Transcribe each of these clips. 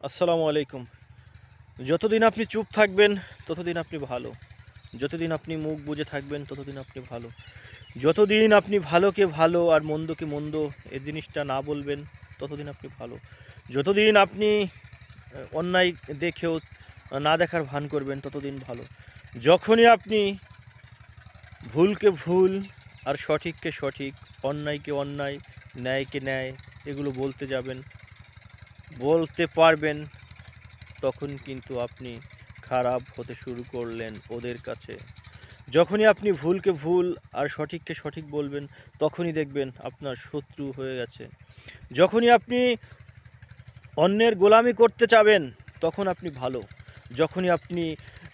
আসসালামু আলাইকুম। যতদিন আপনি চুপ থাকবেন ততদিন আপনি ভালো। যতদিন আপনি মুখ বুজে থাকবেন ততদিন আপনি ভালো। যতদিন আপনি ভালোকে ভালো আর মন্দকে মন্দ এই জিনিসটা না বলবেন ততদিন আপনি ভালো। যতদিন আপনি অন্যায় দেখেও না দেখার ভান করবেন ততদিন ভালো। যখনই আপনি ভুলকে ভুল আর সঠিককে সঠিক, অন্যায়কে অন্যায়, ন্যায়কে ন্যায় এগুলো বলতে যাবেন, বলতে পারবেন, তখন কিন্তু আপনি খারাপ হতে শুরু করলেন ওদের কাছে। যখনই আপনি ভুলকে ভুল আর সঠিককে সঠিক বলবেন তখনই দেখবেন আপনার শত্রু হয়ে গেছে। যখনই আপনি অন্যের গোলামি করতে চাবেন তখন আপনি ভালো। যখনই আপনি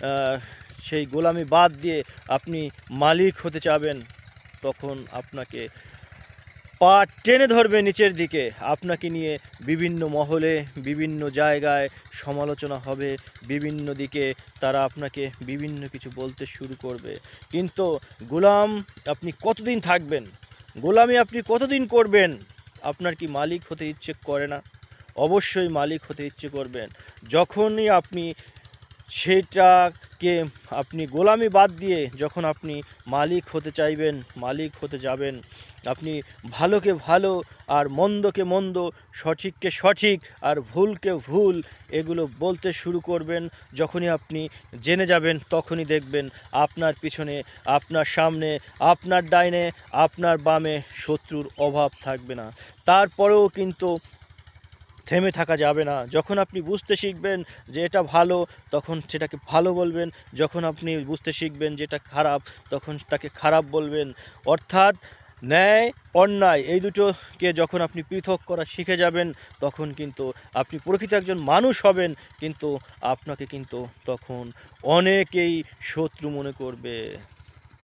আহ, সেই গোলামি বাদ দিয়ে আপনি মালিক হতে চাবেন তখন আপনাকে পা টেনে ধরবে নিচের দিকে। আপনাকে নিয়ে বিভিন্ন মহলে, বিভিন্ন জায়গায় সমালোচনা হবে, বিভিন্ন দিকে তারা আপনাকে বিভিন্ন কিছু বলতে শুরু করবে। কিন্তু গোলাম আপনি কতদিন থাকবেন? গোলামি আপনি কতদিন করবেন? আপনার কি মালিক হতে ইচ্ছে করে না? অবশ্যই মালিক হতে ইচ্ছে করবেন। যখনই আপনি সেটাকে আপনি গোলামি বাদ দিয়ে যখন আপনি মালিক হতে চাইবেন, মালিক হতে যাবেন, আপনি ভালোকে ভালো আর মন্দকে মন্দ, সঠিককে সঠিক আর ভুলকে ভুল এগুলো বলতে শুরু করবেন। যখনই আপনি জেনে যাবেন তখনই দেখবেন আপনার পিছনে, আপনার সামনে, আপনার ডাইনে, আপনার বামে শত্রুর অভাব থাকবে না। তারপরেও কিন্তু থেমে থাকা যাবে না। যখন আপনি বুঝতে শিখবেন যে এটা ভালো তখন সেটাকে ভালো বলবেন, যখন আপনি বুঝতে শিখবেন যে এটা খারাপ তখন তাকে খারাপ বলবেন। অর্থাৎ ন্যায় অন্যায় এই দুটোকে যখন আপনি পৃথক করা শিখে যাবেন তখন কিন্তু আপনি প্রকৃত একজন মানুষ হবেন। কিন্তু আপনাকে কিন্তু তখন অনেকেই শত্রু মনে করবে।